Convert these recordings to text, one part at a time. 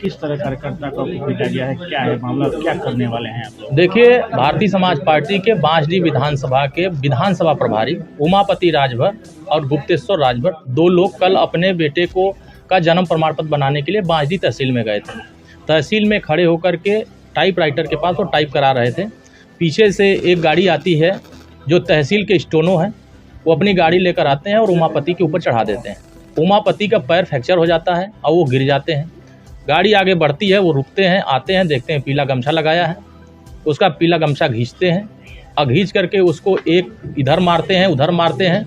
किस तरह कार्यकर्ता को पीटा गया है, क्या है मामला, क्या करने वाले हैं आप लोग? देखिए, भारतीय समाज पार्टी के बांसडीह विधानसभा के विधानसभा प्रभारी उमापति राजभर और गुप्तेश्वर राजभर, दो लोग कल अपने बेटे को का जन्म प्रमाण पत्र बनाने के लिए बांसडीह तहसील में गए थे। तहसील में खड़े होकर के टाइप राइटर के पास वो टाइप करा रहे थे। पीछे से एक गाड़ी आती है जो तहसील के स्टोनो हैं, वो अपनी गाड़ी लेकर आते हैं और उमापति के ऊपर चढ़ा देते हैं। उमापति का पैर फ्रैक्चर हो जाता है और वो गिर जाते हैं। गाड़ी आगे बढ़ती है, वो रुकते हैं, आते हैं, देखते हैं पीला गमछा लगाया है। उसका पीला गमछा खींचते हैं और खींच करके उसको एक इधर मारते हैं, उधर मारते हैं।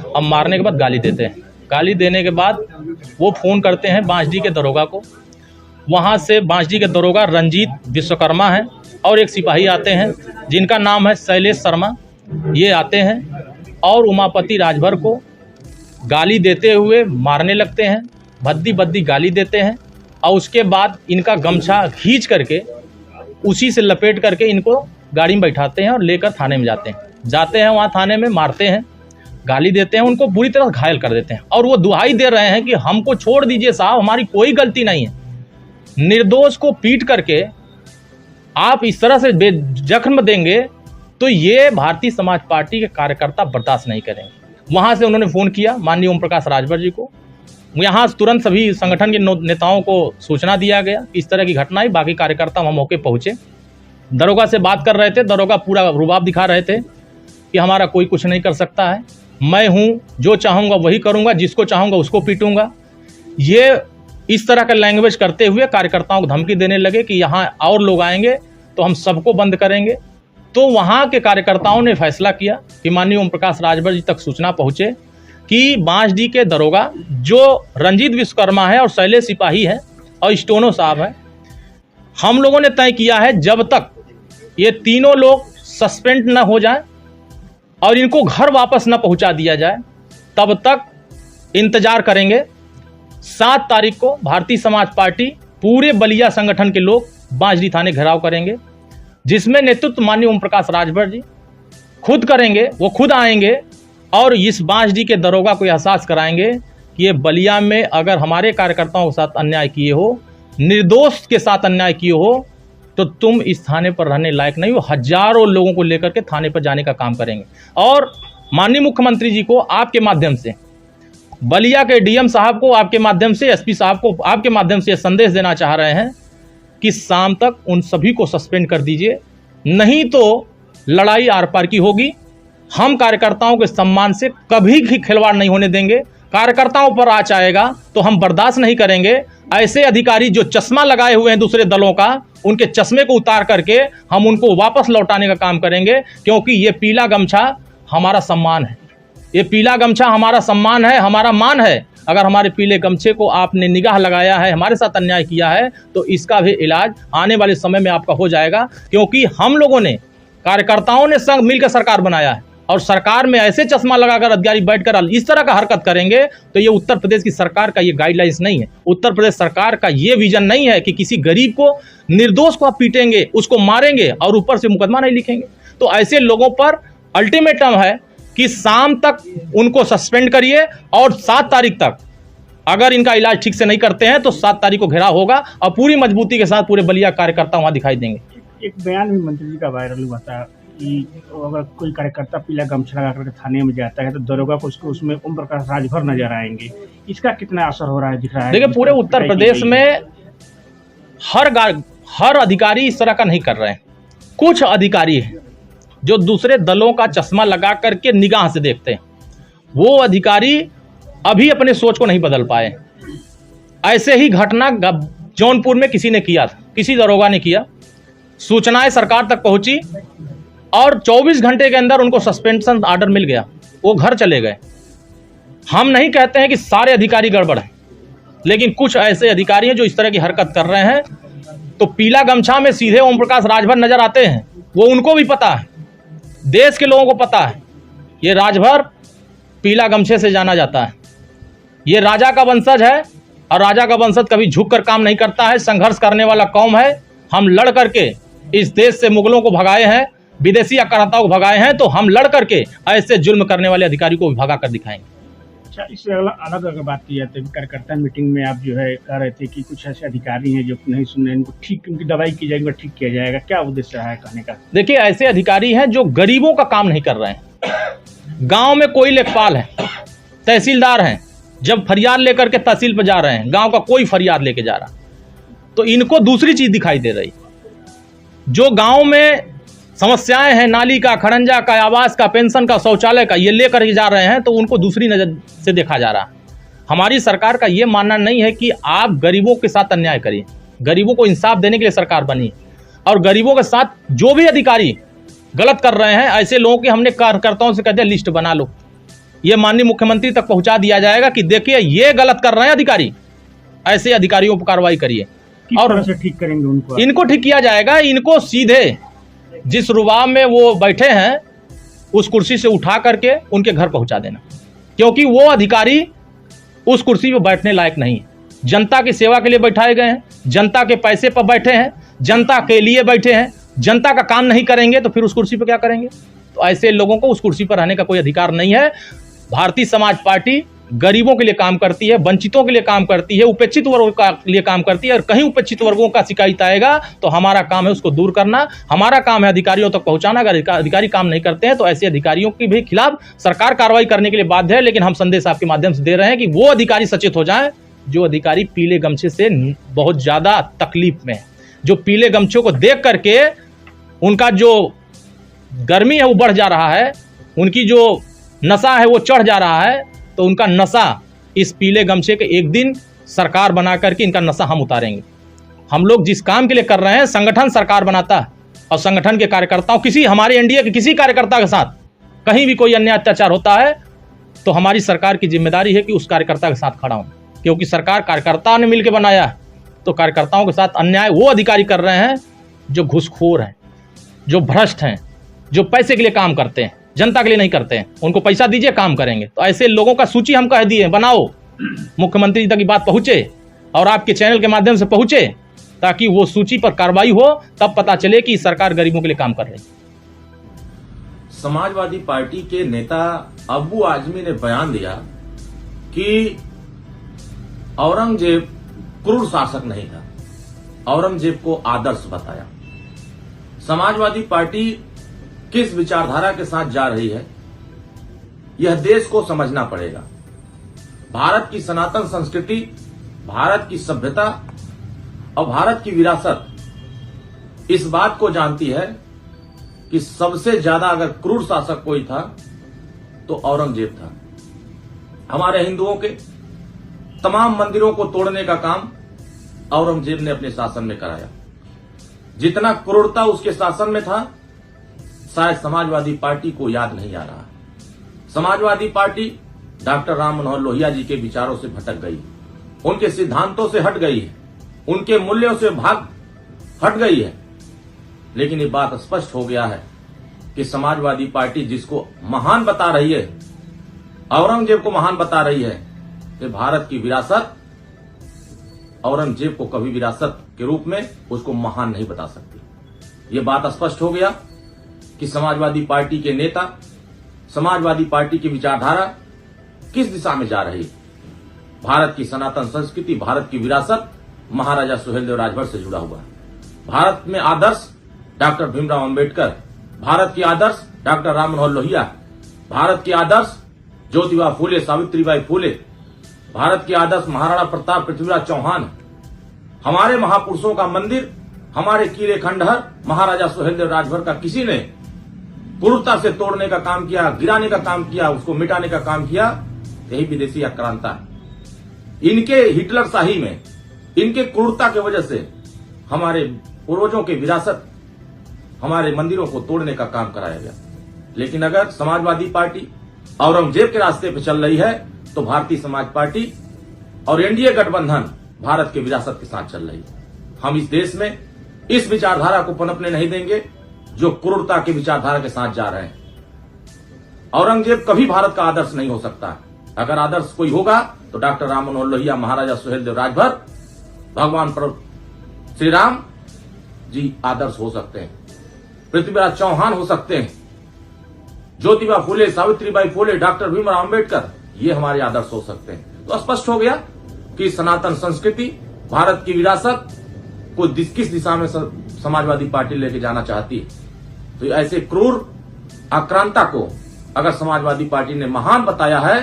अब मारने के बाद गाली देते हैं। गाली देने के बाद वो फ़ोन करते हैं बांसडीह के दरोगा को। वहाँ से बांसडीह के दरोगा रंजीत विश्वकर्मा हैं और एक सिपाही आते हैं जिनका नाम है शैलेश शर्मा। ये आते हैं और उमापति राजभर को गाली देते हुए मारने लगते हैं, भद्दी भद्दी गाली देते हैं और उसके बाद इनका गमछा खींच करके उसी से लपेट करके इनको गाड़ी में बैठाते हैं और लेकर थाने में जाते हैं। वहाँ थाने में मारते हैं, गाली देते हैं, उनको बुरी तरह घायल कर देते हैं और वो दुहाई दे रहे हैं कि हमको छोड़ दीजिए साहब, हमारी कोई गलती नहीं है। निर्दोष को पीट करके आप इस तरह से जख्म देंगे तो ये भारतीय समाज पार्टी के कार्यकर्ता बर्दाश्त नहीं करेंगे। वहाँ से उन्होंने फ़ोन किया माननीय ओम प्रकाश राजभर जी को। यहाँ तुरंत सभी संगठन के नेताओं को सूचना दिया गया इस तरह की घटना है। बाकी कार्यकर्ता वहाँ मौके पहुँचे, दरोगा से बात कर रहे थे। दरोगा पूरा रुबाब दिखा रहे थे कि हमारा कोई कुछ नहीं कर सकता है, मैं हूँ, जो चाहूँगा वही करूँगा, जिसको चाहूँगा उसको पीटूँगा। ये इस तरह का लैंग्वेज करते हुए कार्यकर्ताओं को धमकी देने लगे कि यहाँ और लोग आएंगे तो हम सबको बंद करेंगे। तो वहाँ के कार्यकर्ताओं ने फैसला किया कि माननीय ओम प्रकाश राजभर जी तक सूचना पहुँचे कि बांसडीह के दरोगा जो रंजीत विश्वकर्मा है और शैलेश सिपाही है और स्टोनो साहब है, हम लोगों ने तय किया है जब तक ये तीनों लोग सस्पेंड न हो जाए और इनको घर वापस न पहुंचा दिया जाए तब तक इंतजार करेंगे। 7 तारीख को भारतीय समाज पार्टी पूरे बलिया संगठन के लोग बांसडीह थाने घेराव करेंगे, जिसमें नेतृत्व माननीय ओम प्रकाश राजभर जी खुद करेंगे। वो खुद आएंगे और इस बांसडीह के दरोगा को एहसास कराएंगे कि ये बलिया में अगर हमारे कार्यकर्ताओं के साथ अन्याय किए हो, निर्दोष के साथ अन्याय किए हो, तो तुम इस थाने पर रहने लायक नहीं हो। हजारों लोगों को लेकर के थाने पर जाने का काम करेंगे। और माननीय मुख्यमंत्री जी को आपके माध्यम से, बलिया के डीएम साहब को आपके माध्यम से, एसपी साहब को आपके माध्यम से संदेश देना चाह रहे हैं कि शाम तक उन सभी को सस्पेंड कर दीजिए, नहीं तो लड़ाई आर पार की होगी। हम कार्यकर्ताओं के सम्मान से कभी भी खिलवाड़ नहीं होने देंगे। कार्यकर्ताओं पर आँच आएगा तो हम बर्दाश्त नहीं करेंगे। ऐसे अधिकारी जो चश्मा लगाए हुए हैं दूसरे दलों का, उनके चश्मे को उतार करके हम उनको वापस लौटाने का काम करेंगे, क्योंकि ये पीला गमछा हमारा सम्मान है। ये पीला गमछा हमारा सम्मान है, हमारा मान है। अगर हमारे पीले गमछे को आपने निगाह लगाया है, हमारे साथ अन्याय किया है, तो इसका भी इलाज आने वाले समय में आपका हो जाएगा। क्योंकि हम लोगों ने, कार्यकर्ताओं ने संग मिलकर सरकार बनाया है और सरकार में ऐसे चश्मा लगाकर अधिकारी बैठकर इस तरह का हरकत करेंगे तो ये उत्तर प्रदेश की सरकार का ये गाइडलाइंस नहीं है। उत्तर प्रदेश सरकार का ये विजन नहीं है कि किसी गरीब को, निर्दोष को आप पीटेंगे, उसको मारेंगे और ऊपर से मुकदमा नहीं लिखेंगे। तो ऐसे लोगों पर अल्टीमेटम है कि शाम तक उनको सस्पेंड करिए और 7 तारीख तक अगर इनका इलाज ठीक से नहीं करते हैं तो 7 तारीख को घेराव होगा और पूरी मजबूती के साथ पूरे बलिया कार्यकर्ता वहां दिखाई देंगे। एक बयान भी मंत्री जी का वायरल हुआ था कि अगर कोई कार्यकर्ता पीला गमछा लगा करके थाने में जाता है तो दरोगा को उसको उसमें ओम प्रकाश राजभर नजर आएंगे। इसका कितना असर हो रहा है, दिख रहा है? देखिए, पूरे उत्तर प्रदेश में हर अधिकारी इस तरह का नहीं कर रहे हैं। कुछ अधिकारी हैं जो दूसरे दलों का चश्मा लगा करके निगाह से देखते हैं। वो अधिकारी अभी अपने सोच को नहीं बदल पाए। ऐसे ही घटना जौनपुर में किसी ने किया था, किसी दरोगा ने किया, सूचनाएं सरकार तक पहुंची और 24 घंटे के अंदर उनको सस्पेंशन ऑर्डर मिल गया, वो घर चले गए। हम नहीं कहते हैं कि सारे अधिकारी गड़बड़ हैं, लेकिन कुछ ऐसे अधिकारी हैं जो इस तरह की हरकत कर रहे हैं। तो पीला गमछा में सीधे ओम प्रकाश राजभर नजर आते हैं, वो उनको भी पता है, देश के लोगों को पता है। ये राजभर पीला गमछे से जाना जाता है। ये राजा का वंशज है और राजा का वंशज कभी झुक कर काम नहीं करता है। संघर्ष करने वाला कौम है। हम लड़ करके इस देश से मुगलों को भगाए हैं, विदेशी आक्रांताओं को भगाए हैं, तो हम लड़ करके ऐसे जुल्म करने वाले अधिकारी को भी भगा कर दिखाएंगे। अच्छा, इससे अलग अगर बात की जाए तो कार्यकर्ता मीटिंग में आप जो है कह रहे थे कि कुछ ऐसे अधिकारी हैं जो नहीं सुन रहे, इनको ठीक, उनकी दवाई की जाएगी, उनको ठीक किया जाएगा, क्या उद्देश्य है कहने का? देखिए, ऐसे अधिकारी हैं जो गरीबों का काम नहीं कर रहे हैं। गांव में कोई लेखपाल है, तहसीलदार हैं, जब फरियाद लेकर के तहसील पर जा रहे हैं, गांव का कोई फरियाद लेके जा रहा, तो इनको दूसरी चीज दिखाई दे रही। जो गांव में समस्याएं हैं, नाली का, खड़ंजा का, आवास का, पेंशन का, शौचालय का, ये लेकर के जा रहे हैं, तो उनको दूसरी नजर से देखा जा रहा है। हमारी सरकार का ये मानना नहीं है कि आप गरीबों के साथ अन्याय करिए। गरीबों को इंसाफ देने के लिए सरकार बनी, और गरीबों के साथ जो भी अधिकारी गलत कर रहे हैं, ऐसे लोगों की हमने कार्यकर्ताओं से कहते हैं लिस्ट बना लो, ये माननीय मुख्यमंत्री तक पहुंचा दिया जाएगा कि देखिए ये गलत कर रहे हैं अधिकारी, ऐसे अधिकारियों पर कार्रवाई करिए और ठीक करेंगे उनको, इनको ठीक किया जाएगा। इनको सीधे जिस रुबाब में वो बैठे हैं उस कुर्सी से उठा करके उनके घर पहुंचा देना, क्योंकि वो अधिकारी उस कुर्सी पर बैठने लायक नहीं है। जनता की सेवा के लिए बैठाए गए हैं, जनता के पैसे पर बैठे हैं, जनता के लिए बैठे हैं। जनता का काम नहीं करेंगे तो फिर उस कुर्सी पर क्या करेंगे? तो ऐसे लोगों को उस कुर्सी पर रहने का कोई अधिकार नहीं है। भारतीय समाज पार्टी गरीबों के लिए काम करती है, वंचितों के लिए काम करती है, उपेक्षित वर्गों के लिए काम करती है, और कहीं उपेक्षित वर्गों का शिकायत आएगा तो हमारा काम है उसको दूर करना, हमारा काम है अधिकारियों तक पहुंचाना। अगर अधिकारी काम नहीं करते हैं तो ऐसे अधिकारियों के भी खिलाफ सरकार कार्रवाई करने के लिए बाध्य है। लेकिन हम संदेश आपके माध्यम से दे रहे हैं कि वो अधिकारी सचेत हो जाएं जो अधिकारी पीले गमछे से बहुत ज्यादा तकलीफ में है, जो पीले गमछों को देख करके उनका जो गर्मी है वो बढ़ जा रहा है, उनकी जो नशा है वो चढ़ जा रहा है। तो उनका नशा इस पीले गमछे के एक दिन सरकार बना करके इनका नशा हम उतारेंगे। हम लोग जिस काम के लिए कर रहे हैं, संगठन सरकार बनाता है, और संगठन के कार्यकर्ताओं, किसी हमारे एनडीए के किसी कार्यकर्ता के साथ कहीं भी कोई अन्याय अत्याचार होता है तो हमारी सरकार की जिम्मेदारी है कि उस कार्यकर्ता के साथ खड़ा हूं, क्योंकि सरकार कार्यकर्ताओं ने मिलकर बनाया है। तो कार्यकर्ताओं के साथ अन्याय वो अधिकारी कर रहे हैं जो घूसखोर हैं, जो भ्रष्ट हैं, जो पैसे के लिए काम करते हैं, जनता के लिए नहीं करते हैं। उनको पैसा दीजिए, काम करेंगे। तो ऐसे लोगों का सूची हम कह दिए बनाओ, मुख्यमंत्री तक की बात पहुंचे और आपके चैनल के माध्यम से पहुंचे, ताकि वो सूची पर कार्रवाई हो, तब पता चले कि सरकार गरीबों के लिए काम कर रही है। समाजवादी पार्टी के नेता अब्बू आजमी ने बयान दिया कि औरंगजेब क्रूर शासक नहीं था, औरंगजेब को आदर्श बताया। समाजवादी पार्टी किस विचारधारा के साथ जा रही है यह देश को समझना पड़ेगा। भारत की सनातन संस्कृति, भारत की सभ्यता और भारत की विरासत इस बात को जानती है कि सबसे ज्यादा अगर क्रूर शासक कोई था तो औरंगजेब था। हमारे हिंदुओं के तमाम मंदिरों को तोड़ने का काम औरंगजेब ने अपने शासन में कराया। जितना क्रूरता उसके शासन में था शायद समाजवादी पार्टी को याद नहीं आ रहा। समाजवादी पार्टी डॉक्टर राम मनोहर लोहिया जी के विचारों से भटक गई, उनके सिद्धांतों से हट गई है, उनके मूल्यों से भाग हट गई है। लेकिन ये बात स्पष्ट हो गया है कि समाजवादी पार्टी जिसको महान बता रही है, औरंगजेब को महान बता रही है, कि भारत की विरासत औरंगजेब को कभी विरासत के रूप में उसको महान नहीं बता सकती। ये बात स्पष्ट हो गया कि समाजवादी पार्टी के नेता, समाजवादी पार्टी की विचारधारा किस दिशा में जा रही है। भारत की सनातन संस्कृति, भारत की विरासत महाराजा सुहेलदेव राजभर से जुड़ा हुआ है। भारत में आदर्श डॉक्टर भीमराव अंबेडकर, भारत की आदर्श डॉक्टर राम मनोहर लोहिया, भारत की आदर्श ज्योतिबा फूले, सावित्रीबाई फूले, भारत की आदर्श महाराणा प्रताप, पृथ्वीराज चौहान। हमारे महापुरुषों का मंदिर, हमारे किले खंडहर महाराजा सुहेलदेव राजभर का किसी ने क्रूरता से तोड़ने का काम किया, गिराने का काम किया, उसको मिटाने का काम किया, यही विदेशी आक्रांता है। इनके हिटलर शाही में, इनके क्रूरता की वजह से हमारे पूर्वजों की विरासत, हमारे मंदिरों को तोड़ने का काम कराया गया। लेकिन अगर समाजवादी पार्टी औरंगजेब के रास्ते पर चल रही है तो भारतीय समाज पार्टी और एनडीए गठबंधन भारत के विरासत के साथ चल रही है। हम इस देश में इस विचारधारा को पनपने नहीं देंगे जो क्रूरता की विचारधारा के साथ जा रहे हैं। औरंगजेब कभी भारत का आदर्श नहीं हो सकता। अगर आदर्श कोई होगा तो डॉक्टर राम मनोहर लोहिया, महाराजा सुहेलदेव राजभर, भगवान श्री राम जी आदर्श हो सकते हैं, पृथ्वीराज चौहान हो सकते हैं, ज्योतिबा फूले, सावित्रीबाई फूले, डॉक्टर भीमराव अंबेडकर, ये हमारे आदर्श हो सकते हैं। तो स्पष्ट हो गया कि सनातन संस्कृति, भारत की विरासत को किस दिशा में समाजवादी पार्टी लेके जाना चाहती है। तो ऐसे क्रूर आक्रांता को अगर समाजवादी पार्टी ने महान बताया है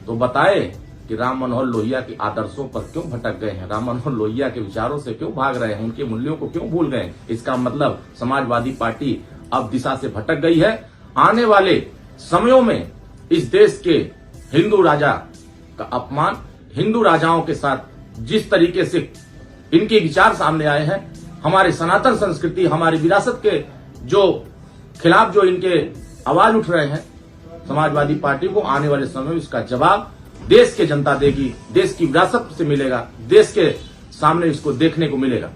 तो बताए कि राम मनोहर लोहिया के आदर्शों पर क्यों भटक गए हैं, राम मनोहर लोहिया के विचारों से क्यों भाग रहे हैं, उनके मूल्यों को क्यों भूल गए। इसका मतलब समाजवादी पार्टी अब दिशा से भटक गई है। आने वाले समयों में इस देश के हिंदू राजा का अपमान, हिंदू राजाओं के साथ जिस तरीके से इनके विचार सामने आए हैं, हमारे सनातन संस्कृति, हमारी विरासत के जो खिलाफ जो इनके आवाज उठ रहे हैं, समाजवादी पार्टी को आने वाले समय में इसका जवाब देश की जनता देगी, देश की विरासत से मिलेगा, देश के सामने इसको देखने को मिलेगा।